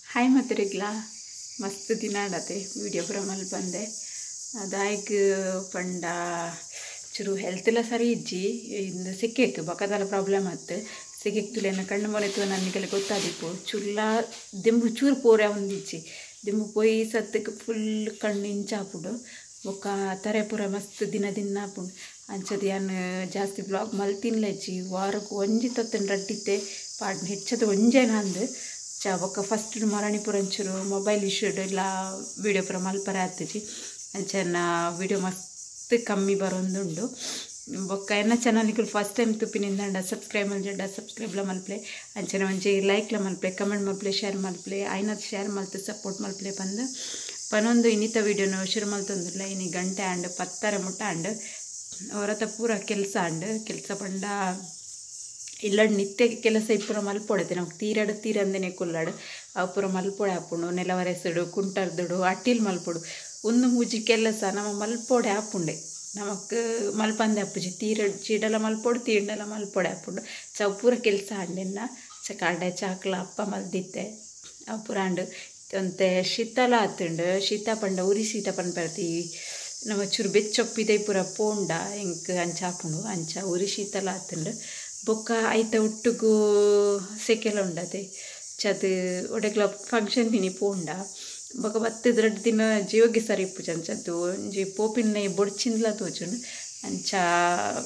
हाय मतिरिग्ला मस्त दिन आडते वीडियो प्रमल बंदे दायक पंडा चुरू हेल्थ सरी इज्जी इन सिक्केक बकदल प्रॉब्लम आते सिक्केक तुलेन कण्ण मोनेतु नन्निगले गोत्तादिप्पु चुल्ला दिंबु चूर पोरे उंदिज्जी दिंबु पोई सत्तक फुल कण्णिंचापुडु बೊಕ್ಕ ತರೆ ಪೂರ ಮಸ್ತ್ ದಿನ ಆಪುಂಡು ಅಂಚದ ಯಾನ್ ಜಾಸ್ತಿ ಬ್ಲಾಗ್ ಮಲ್ತಿನ್ಲೆಜ್ಜಿ ವಾರಕ್ಕೆ ಒಂಜಿ ತತ್ತನ ರಡ್ಡಿತ್ತೆ ಪಾಡ್ನ ಹೆಚ್ಚದ ಒಂಜೇನ ಅಂದು ಚಾ ಬೊಕ್ಕ ಫಸ್ಟ್ ಮರಣಿ ಪೂರ ಒಂಚೂರು ಮೊಬೈಲ್ ಇಶ್ಯೂಡ್ ಇಲ್ಲ ವೀಡಿಯೋ ಪೂರ ಮಲ್ಪರೆ ಆತಿಜಿ ಅಂಚನ ವೀಡಿಯೋ ಮಸ್ತ್ ಕಮ್ಮಿ ಬರೋಂದುಂಡು ಬೊಕ್ಕ ಎನ್ನ ಚಾನಲ್ಗೆ ಫಸ್ಟ್ ಟೈಮ್ ತುಪ್ಪಿನಿಂದ ಸಬ್ಸ್ಕ್ರೈಬ್ ಮಲ್ಜಡ್ಡ ಸಬ್ಸ್ಕ್ರೈಬ್ಲ ಮಲ್ಪಲೆ ಅಂಚನ ಒಂಜಿ ಲೈಕ್ಲ ಮಲ್ಪಲೆ ಕಮೆಂಟ್ ಮಲ್ಪಲೆ ಶೇರ್ ಮಲ್ಪಲೆ ಐನದ್ ಶೇರ್ ಮಲ್ತು ಸಪೋರ್ಟ್ ಮಲ್ಪಲೆ ಬಂದು ಪನೊಂದು ಇನ್ನಿತ ವೀಡಿಯೋನ ಶುರು ಮಲ್ತೊಂದಿಲ್ಲ ಇನಿ ಗಂಟೆ ಆಂಡ್ ಪತ್ತರ ಮುಟ್ಟ ಆಂಡ್ ಅವರತ್ತ ಪೂರ ಕೆಲಸ ಪಂಡ ಇಲ್ಲಡ್ ನಿತ್ಯ ಕೆಲಸ ಇಪ್ಪುರ ಮಲ್ಪೊಡತೆ ನಮ್ಗೆ ತೀರಂದೇನೆ ಕುಲ್ಲಾಡು ಅವು ಪೂರ ಮಲ್ಪೊಡೆ ಆಪುಂಡು ನೆಲವರೆಸುಡು ಕುಂಟರ್ದುಡು ಅಟ್ಟಿಲ್ ಮಲ್ಪೊಡು ಒಂದು ಮೂಜಿ ಕೆಲಸ ನಮ್ಮ ಮಲ್ಪೊಡೆ ಆಪುಂಡೆ ನಮಕ್ ಮಲ್ಪಂದೆ ಅಪ್ಪುಜಿ ಚೀಡಲ ಮಲ್ಪೊಡು ತೀಂಡಲ ಮಲ್ಪೊಡೆ ಆಪುಂಡು ಚವು ಪೂರ ಕೆಲಸ ಆಂಡೆನ್ನ ಚಕಾಡೆ ಚಾಕ್ಲ ಅಪ್ಪ ಮಲ್ದಿತ್ತೆ ಅವು ಪೂರ ಆಂಡು ಒಂತೆ ಶೀತಲ ಆತುಂಡು ಶೀತ ಪಂಡ ಉರಿ ಶೀತ ಪಂಡ ಬರ್ತೀವಿ ನಮ್ಮ ಚೂರು ಬೆಚ್ಚೊಪ್ಪಿದೆ ಪೂರ ಪೋಂಡ ಎಂಕ್ ಅಂಚ ಹಾಪುಂಡು ಅಂಚ ಉರಿ ಶೀತಲ ಆತುಂಡು ಬೊಕ್ಕ ಐತ ಒಟ್ಟುಗೂ ಸೆಕೆಲ ಉಂಡದೆ ಚದು ಒಡೆಗ್ಲ ಫಂಕ್ಷನ್ ತಿನಿ ಪೋಂಡ ಬೊಕ್ಕ ಬತ್ತದ 2 ದಿನ ಜೀವಗೆ ಸರಿ ಇಪ್ಪುಜಿ ಅಂಚದ್ದು ಒಂಜಿ ಪೋಪಿನ ಬೊಡ್ಚಿಂದ್ಲ ತೋಜುಂಡು ಅಂಚ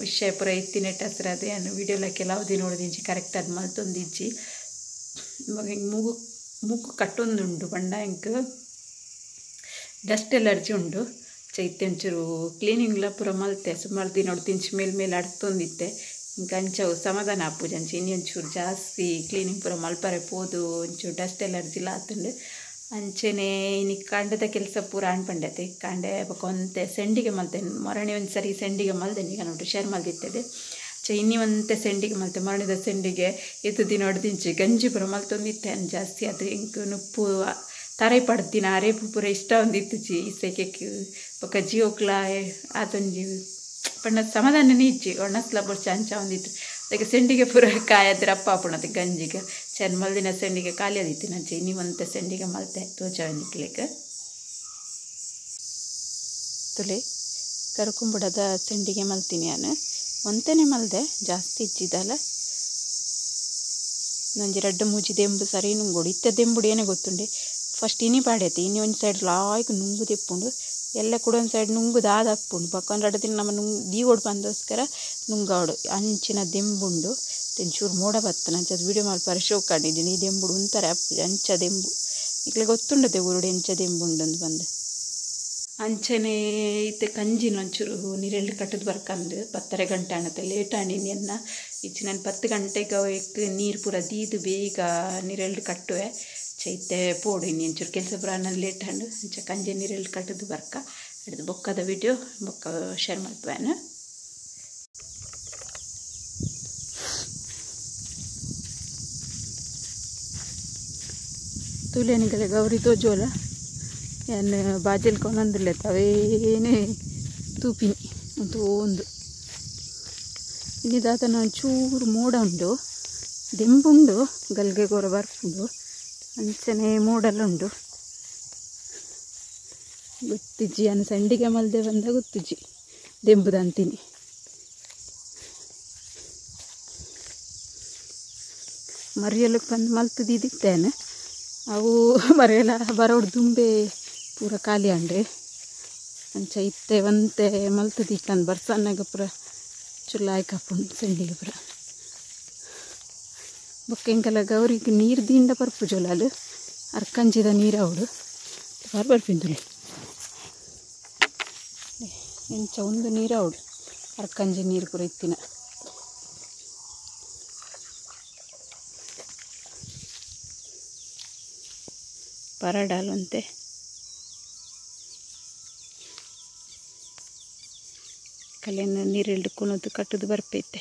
ವಿಷಯ ಪೂರ ಇತ್ತಿನೆಟ್ಟ ಹಸ್ರದೆ ಅನ್ನು ವೀಡಿಯೋಲ ಕೆಲವು ದಿನ ನೋಡಿದಿಂಚಿ ಕರೆಕ್ಟ್ ಅದು ಮಲ್ತೊಂದಿಜ್ಜಿ ಇವಾಗ ಹಿಂಗೆ ಮೂಗು ಕಟ್ಟೊಂದುಂಡು ಪಂಡ ಎಂಕ್ ಡಸ್ಟ್ ಎಲರ್ಜಿ ಉಂಡು ಚೈತ್ಯ ಒಂಚೂರು ಕ್ಲೀನಿಂಗ್ಲ ಪೂರ ಮಲ್ತೆ ಸುಮಾರು ದಿನ ನೋಡ್ತಿಂಚು ಮೇಲ್ಮೇಲೆ ಅಡ್ತೊಂದಿತ್ತೆ ಇಂಕ ಅಂಚವು ಸಮಾಧಾನ ಆಪುಜಿ ಅಂಚೆ ಇನ್ನು ಒಂಚೂರು ಜಾಸ್ತಿ ಕ್ಲೀನಿಂಗ್ ಪೂರ ಮಲ್ಪರೆ ಪೋದು ಒಂಚೂರು ಡಸ್ಟ್ ಎಲರ್ಜಿಲ ಆತುಂಡು ಅಂಚೆನೆ ಇನ್ನು ಕಾಂಡದ ಕೆಲಸ ಪೂರ ಆಣ್ಪಂಡತೆ ಕಾಂಡೆ ಬೊಕೊಂತೆ ಸೆಂಡಿಗೆ ಮಲ್ತೇನೆ ಮರಣಿ ಒಂದು ಸರಿ ಸೆಂಡಿಗೆ ಮಲ್ದೇನೆ ಈಗ ನೋಡ್ರಿ ಶೇರ್ ಮಲ್ದಿತ್ತದೆ ಇನ್ನಿ ಒಂತೆ ಸೆಂಡಿಗೆ ಮಲ್ತೆ ಮರಣಿದ ಸೆಂಡಿಗೆ ಎತ್ತು ದಿನ ಹೊಡೆದಿಂಚಿ ಗಂಜಿ ಪೂರ ಮಲ್ತೊಂದಿತ್ತೆ ಜಾಸ್ತಿ ಅದು ಇಂಕ ನುಪ್ಪು ತರೈ ಪಡ್ದಿನ ಅರೇಪು ಪೂರ ಇಷ್ಟ ಒಂದಿತ್ತುಜಿ ಈ ಸೆಕೆಗೆ ಬೊಕ್ಕ ಜಿಯೋಕ್ಲ ಆತೊಂಜಿ ಪಂಡ ಸಮಾಧಾನನೇ ಇಜ್ಜಿ ಒಣಸ್ಲ ಬೊಡ್ಚ ಅಂಚ ಒಂದಿತ್ತು ಅದಕ್ಕೆ ಸೆಂಡಿಗೆ ಪೂರ ಕಾಯದ್ರೆ ಅಪ್ಪ ಆಪುಣತೆ ಗಂಜಿಗೆ ಚೆನ್ನ ಮಲ್ದಿನ ಸೆಂಡಿಗೆ ಖಾಲಿ ಆದಿತ್ತು ನಂಚೆ ಇನ್ನಿ ಒಂತೆ ಸೆಂಡಿಗೆ ಮಲ್ತೆ ತೋಚವನಿಕ್ಲಿಕ್ಕೆ ತುಳಿ ಕರ್ಕೊಂಬಿಡದ ಸೆಂಡಿಗೆ ಮಲ್ತೀನಿ ನಾನು ಒಂತೆನೇ ಮಲ್ದೆ ಜಾಸ್ತಿ ಇಚ್ಚಿದಲ್ಲ ನಂಜಿ 2 ಮೂಜಿ ದೆಂಬು ಸರಿ ನುಂಗೋಡು ಇತ್ತ ದೆಂಬುಡು ಏನೇ ಗೊತ್ತುಂಡೆ ಫಸ್ಟ್ ಇನಿ ಪಾಡೈತೆ ಇನಿ ಒಂದು ಸೈಡ್ ಲಾಯ್ಕ್ ನುಂಗು ತೆಪ್ಪುಂಡು ಎಲ್ಲ ಕೂಡ ಒಂದು ಸೈಡ್ ನುಂಗುದು ಆದಾಕ್ಪುಂಡು ಪಕ್ಕ 2 ದಿನ ನಮ್ಮ ದೀವೋಡು ಬಂದೋಸ್ಕರ ನುಂಗಾವಡು ಅಂಚಿನ ದೆಂಬುಂಡು ತೆಂಚೂರು ಮೋಡ ಬತ್ತನ ಅಂಚದು ವೀಡಿಯೋ ಮಲ್ಪರೆ ಶೋ ಕಂಡಿದ್ದೀನಿ ಈ ದೆಂಬುಡು ಉಂತಾರೆ ಅಪ್ಪು ಅಂಚ ದೆಂಬು ಈಗಲೇ ಗೊತ್ತುಂಡದೆ ಊರುಡು ಎಂಚ ದೆಂಬುಂಡು ಅಂತ ಬಂದು ಅಂಚನೆ ಇತ್ತೆ ಕಂಜಿನ ಒಂಚೂರು ನೀರೆಳ್ಳು ಕಟ್ಟದು ಬರ್ಕಂದು 10 ಗಂಟೆ ಆಣತ್ತೆ ಲೇಟ್ ಆಣಿನಿ ಅನ್ನ ಇಚ್ಚಿ ನಾನು 10 ಗಂಟೆಗೆ ಅವಕ್ಕೆ ನೀರು ಪೂರ ದೀದು ಬೇಗ ನೀರೆಳ್ಳು ಕಟ್ಟುವೆ ಚೈತೆ ಪೋಡು ಇನ್ನು ಒಂಚೂರು ಕೆಲಸ ಪೂರ ನಾನು ಲೇಟ್ ಆಂಡು ಅಂಚೆ ಕಂಜೆ ನೀರೆಳ್ಳು ಕಟ್ಟದು ಬರ್ಕ ಹಿಡಿದು ಬೊಕ್ಕದ ವಿಡಿಯೋ ಬೊಕ್ಕ ಶೇರ್ ಮಾಡ್ತೇನೆ ತುಲೇನಿಗಲೆ ಗೌರಿ ತೋಜೋಲ ಏನು ಬಾಜಲ್ ಕೊನಂದಿಲ್ಲ ಅವೇನೇ ತೂಪಿನಿ ಅಂತ ಒಂದು ಇಲ್ಲಿದಾತ ನಾನು ಚೂರು ಮೋಡ ಉಂಡು ದೆಂಬುಂಡು ಗಲ್ಗೆ ಗೊರ ಬರ್ಪುಂಡು ಅಂಚನೆ ಮೋಡಲ್ಲ ಉಂಡು ಗೊತ್ತಿಜ್ಜಿ ಅನ್ನು ಸಂಡಿಗೆ ಮಲ್ದೆ ಬಂದ ಗೊತ್ತಿಜ್ಜಿ ದೆಂಬುದಂತೀನಿ ಮರಿಯಲ್ಲಕ್ಕೆ ಬಂದು ಮಲ್ತದಿದ್ದೇನೆ ಅವು ಮರೆಯಲ್ಲ ಬರೋಡು ದುಂಬೆ ಪೂರ ಖಾಲಿ ಅಂಡ್ರೆ ಅಂಚ ಇತ್ತೆ ಒಂತೆ ಮಲ್ತದಿಕ್ಕಂದು ಬರ್ಸನ್ನಾಗ ಪೂರ ಚುಲ್ಲಾಯ್ ಕಾಪುಂಡು ಸೆಂಡಿಗೆ ಪೂರ ಬೊಕ್ಕ ಎಂಕಲ್ಲ ಗೌರಿಗೆ ನೀರು ದಿಂಡ ಬರ್ಪು ಜೊಲಾಲು ಅರ್ಕಂಚಿದ ನೀರು ಅವಡು ಬರ್ಪಿಂದುಲಿ ಎಂಚ ಒಂದು ನೀರು ಅವಡು ಅರ್ಕಂಜಿ ನೀರು ಪೂರ ಇತ್ತಿನ ಪರಡಾಲಂತೆ ಕಲೆನ ನೀರಿಲ್ಡು ಕುಣದು ಕಟ್ಟದು ಬರ್ಪೈತೆ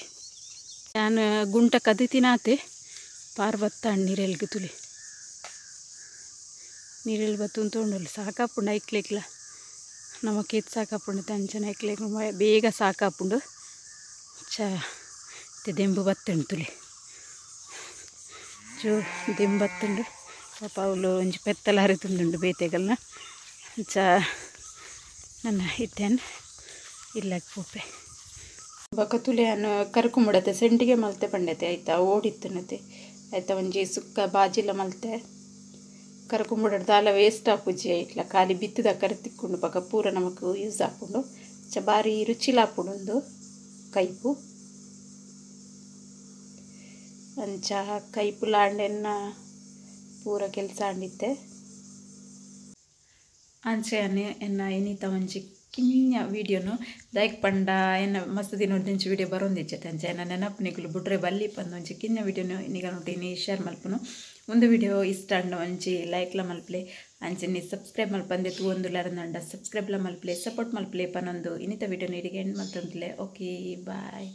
ನಾನು ಗುಂಟ ಕದಿತಿನಾತೆ ಪಾರ್ವತ್ತ ನೀರೆಲ್ಗೆ ತುಳಿ ನೀರೆಲ್ಲಿ ಬತ್ತು ತೊಗೊಂಡಲ್ಲ ಸಾಕಾಪುಂಡು ಐಕ್ಲಿಕ್ಲ ನಮಕೇತ್ ಸಾಕಾಪುಂಡು ತಂಚನ ಐಕ್ಲಿಕ್ ಬೇಗ ಸಾಕಾಪುಂಡು ಚ ದೆಂಬು ಬತ್ತುಂಡು ತುಳಿ ಜೋ ದೆಂಬತ್ತುಂಡು ಪಾಪ ಅವಳು ಒಂಜಿ ಪೆತ್ತಲ ಹರಿತುಂಡುಂಡು ಬೇತೆಗಲ್ನ ಅಂಚ ನನ್ನ ಇತ್ತೇನು ಇಲ್ಲಕ್ಕೆ ಪೋಪೆ ಬೊಕ ತುಲೆಯನ್ನು ಕರ್ಕೊಂಬಿಡತ್ತೆ ಸೆಂಟಿಗೆ ಮಲ್ತೆ ಪಂಡತೆ ಆಯ್ತಾ ಓಡಿತ್ತನತೆ ಆಯ್ತಾ ಒಂಜಿ ಸುಕ್ಕ ಬಾಜಿಲ ಮಲ್ತೆ ಕರ್ಕೊಂಬಿಡೋದು ದಾಲ ವೇಸ್ಟ್ ಆಪುಜಿ ಇಟ್ಲ ಖಾಲಿ ಬಿತ್ತದ ಕರೆತಿಕ್ಕೊಂಡು ಬೊಕ ಪೂರ ನಮಕ್ ಯೂಸ್ ಆಪುಂಡು ಬಾರಿ ರುಚಿಲಾಪುಂಡು ಕೈಪು ಅಂಚ ಕೈಪು ಲಾಂಡೆನ್ನ ಪೂರ ಕೆಲಸ ಆಂಡಿತ್ತೆ ಅಂಚೆ ಎನ್ನ ಎನಿತ ಒಂಜಿ ಕಿಂಜ ವೀಡಿಯೋನು ದೈಕ್ ಪಂಡ ಎನ್ನ ಮಸ್ತ್ ದಿನೊಂದಿಂಚು ವೀಡಿಯೋ ಬರೋಂದಿಚ್ಚತೆ ಅಂಚೆ ಎನ್ನ ನೆನಪುನಿಗಳು ಬುಡ್ರೆ ಬಲ್ಲಿ ಪಂದು ಒಂಜಿ ಕಿಂಜ ವೀಡಿಯೋನು ನಿಗ ನೋಟಿನಿ ಶೇರ್ ಮಲ್ಪುನು ಒಂದು ವೀಡಿಯೋ ಇಷ್ಟ ಅಂಡು ಒಂಜಿ ಲೈಕ್ಲ ಮಲ್ಪಲೆ ಅಂಚೆ ನೀ ಸಬ್ಸ್ಕ್ರೈಬ್ ಮಲ್ಪಂದೆ ತೂವೊಂದುಲರಂದಂಡ ಸಬ್ಸ್ಕ್ರೈಬ್ಲ ಮಲ್ಪಲೆ ಸಪೋರ್ಟ್ ಮಲ್ಪಲೆ ಪನೊಂದು ಇನಿತ ವೀಡಿಯೋ ನೀಡಿಗೆ ಎಂಡ್ ಮಲ್ತೊಂದುಲೆ ಓಕೆ ಬಾಯ್.